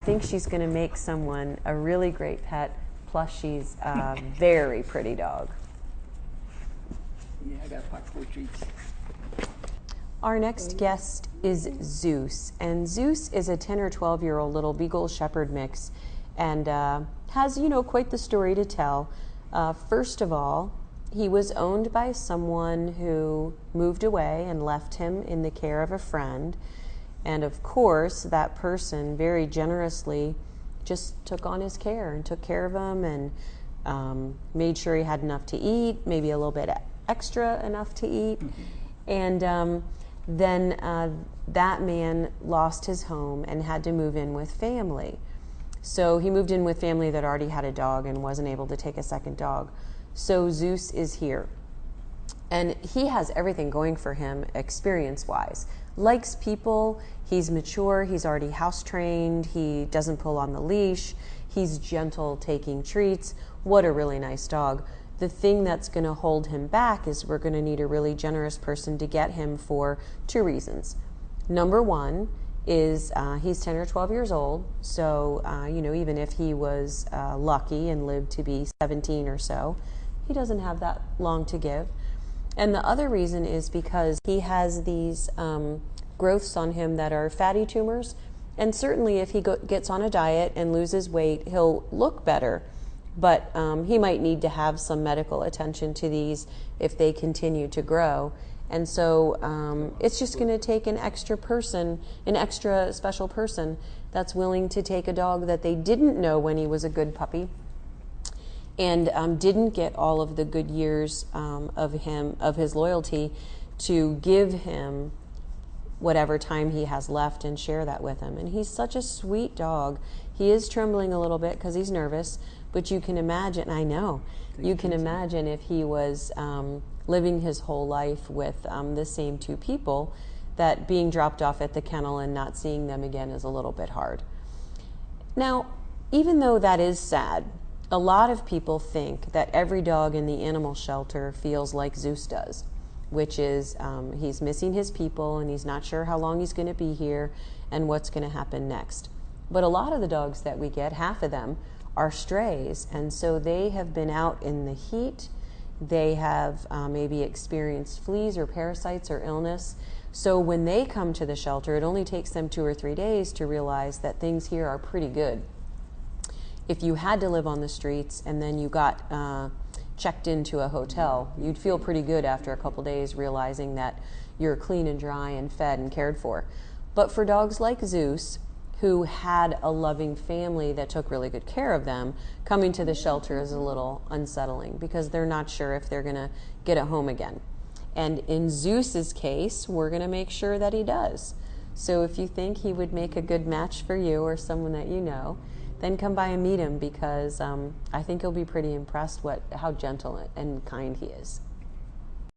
I think she's going to make someone a really great pet, plus she's a very pretty dog. Yeah, I got a pocket full of treats. Our next guest is Zeus, and Zeus is a 10 or 12-year-old little Beagle Shepherd mix, and has, quite the story to tell. First of all, he was owned by someone who moved away and left him in the care of a friend. And of course, that person very generously just took on his care and took care of him and made sure he had enough to eat, maybe a little bit extra enough to eat. And then that man lost his home and had to move in with family. So he moved in with family that already had a dog and wasn't able to take a second dog. So Zeus is here. And he has everything going for him experience-wise. Likes people, he's mature, he's already house trained, he doesn't pull on the leash, he's gentle taking treats. What a really nice dog. The thing that's going to hold him back is we're going to need a really generous person to get him for two reasons. Number one is he's 10 or 12 years old, so even if he was lucky and lived to be 17 or so, he doesn't have that long to give. And the other reason is because he has these growths on him that are fatty tumors. And certainly if he gets on a diet and loses weight, he'll look better. But he might need to have some medical attention to these if they continue to grow. And so it's just going to take an extra person, an extra special person that's willing to take a dog that they didn't know when he was a good puppy and didn't get all of the good years of his loyalty, to give him whatever time he has left and share that with him. And he's such a sweet dog. He is trembling a little bit because he's nervous, but you can imagine, I know, you can imagine if he was living his whole life with the same two people, that being dropped off at the kennel and not seeing them again is a little bit hard. Now, even though that is sad, a lot of people think that every dog in the animal shelter feels like Zeus does, which is he's missing his people and he's not sure how long he's going to be here and what's going to happen next. But a lot of the dogs that we get, half of them, are strays, and so they have been out in the heat. They have maybe experienced fleas or parasites or illness. So when they come to the shelter, it only takes them 2 or 3 days to realize that things here are pretty good. If you had to live on the streets and then you got checked into a hotel, you'd feel pretty good after a couple days realizing that you're clean and dry and fed and cared for. But for dogs like Zeus, who had a loving family that took really good care of them, coming to the shelter is a little unsettling because they're not sure if they're going to get a home again. And in Zeus's case, we're going to make sure that he does. So if you think he would make a good match for you or someone that you know, then come by and meet him, because I think you'll be pretty impressed how gentle and kind he is.